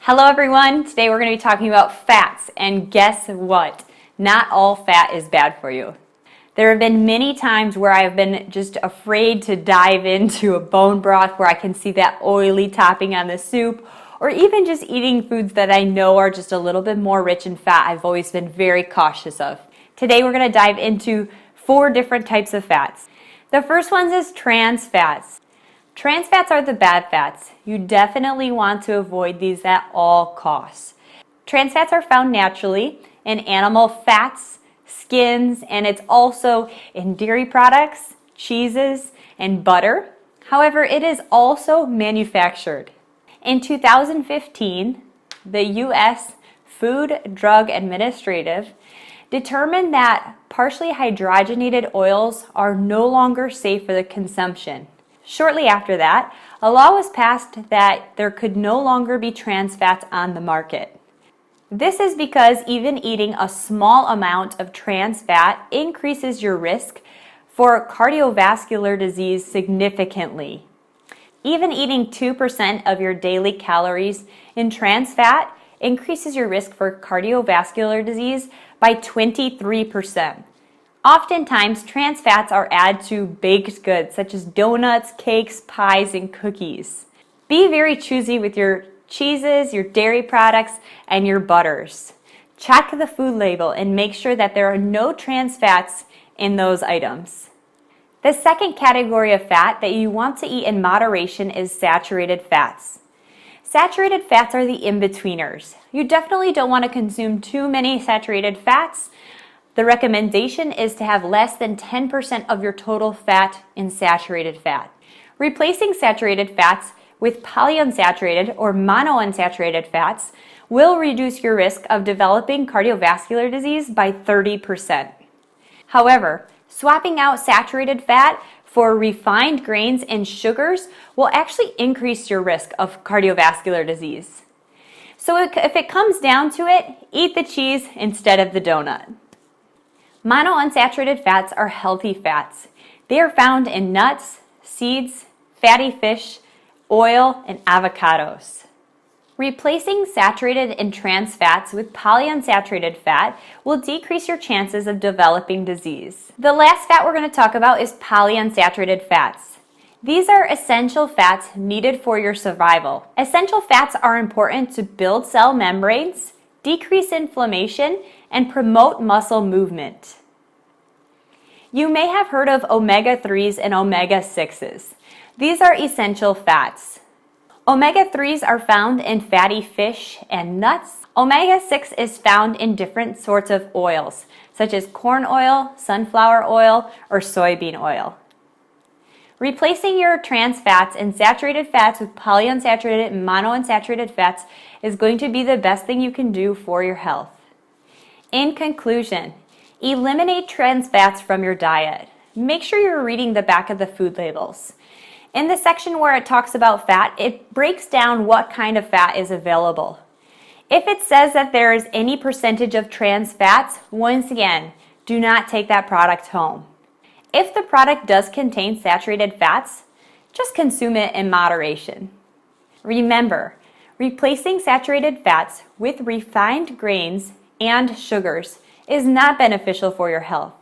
Hello everyone, today we're going to be talking about fats, and guess what? Not all fat is bad for you. There have been many times where I've been just afraid to dive into a bone broth where I can see that oily topping on the soup, or even just eating foods that I know are just a little bit more rich in fat. I've always been very cautious of. Today we're going to dive into 4 different types of fats. The first one is trans fats. Trans fats are the bad fats. You definitely want to avoid these at all costs. Trans fats are found naturally in animal fats, skins, and it's also in dairy products, cheeses, and butter. However, it is also manufactured. In 2015, the U.S. Food Drug Administrative determined that partially hydrogenated oils are no longer safe for the consumption. Shortly after that, a law was passed that there could no longer be trans fats on the market. This is because even eating a small amount of trans fat increases your risk for cardiovascular disease significantly. Even eating 2% of your daily calories in trans fat increases your risk for cardiovascular disease by 23%. Oftentimes, trans fats are added to baked goods such as donuts, cakes, pies, and cookies. Be very choosy with your cheeses, your dairy products, and your butters. Check the food label and make sure that there are no trans fats in those items. The second category of fat that you want to eat in moderation is saturated fats. Saturated fats are the in-betweeners. You definitely don't want to consume too many saturated fats. The recommendation is to have less than 10% of your total fat in saturated fat. Replacing saturated fats with polyunsaturated or monounsaturated fats will reduce your risk of developing cardiovascular disease by 30%. However, swapping out saturated fat for refined grains and sugars will actually increase your risk of cardiovascular disease. So if it comes down to it, eat the cheese instead of the donut. Monounsaturated fats are healthy fats. They are found in nuts, seeds, fatty fish, oil, and avocados. Replacing saturated and trans fats with polyunsaturated fat will decrease your chances of developing disease. The last fat we're going to talk about is polyunsaturated fats. These are essential fats needed for your survival. Essential fats are important to build cell membranes, decrease inflammation, and promote muscle movement. You may have heard of omega-3s and omega-6s. These are essential fats. Omega-3s are found in fatty fish and nuts. Omega-6 is found in different sorts of oils, such as corn oil, sunflower oil, or soybean oil. Replacing your trans fats and saturated fats with polyunsaturated and monounsaturated fats is going to be the best thing you can do for your health. In conclusion, eliminate trans fats from your diet. Make sure you're reading the back of the food labels. In the section where it talks about fat, it breaks down what kind of fat is available. If it says that there is any percentage of trans fats, once again, do not take that product home. If the product does contain saturated fats, just consume it in moderation. Remember, replacing saturated fats with refined grains and sugars is not beneficial for your health.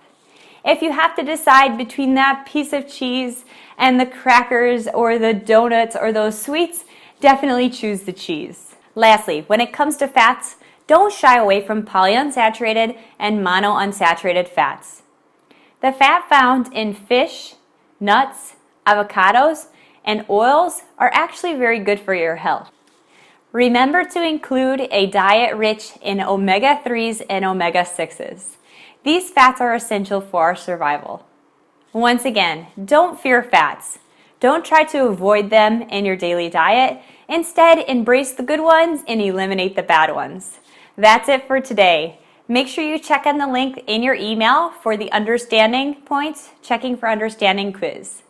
If you have to decide between that piece of cheese and the crackers or the donuts or those sweets, definitely choose the cheese. Lastly, when it comes to fats, don't shy away from polyunsaturated and monounsaturated fats. The fat found in fish, nuts, avocados, and oils are actually very good for your health. Remember to include a diet rich in omega-3s and omega-6s. These fats are essential for our survival. Once again, don't fear fats. Don't try to avoid them in your daily diet. Instead, embrace the good ones and eliminate the bad ones. That's it for today. Make sure you check on the link in your email for the understanding points, checking for understanding quiz.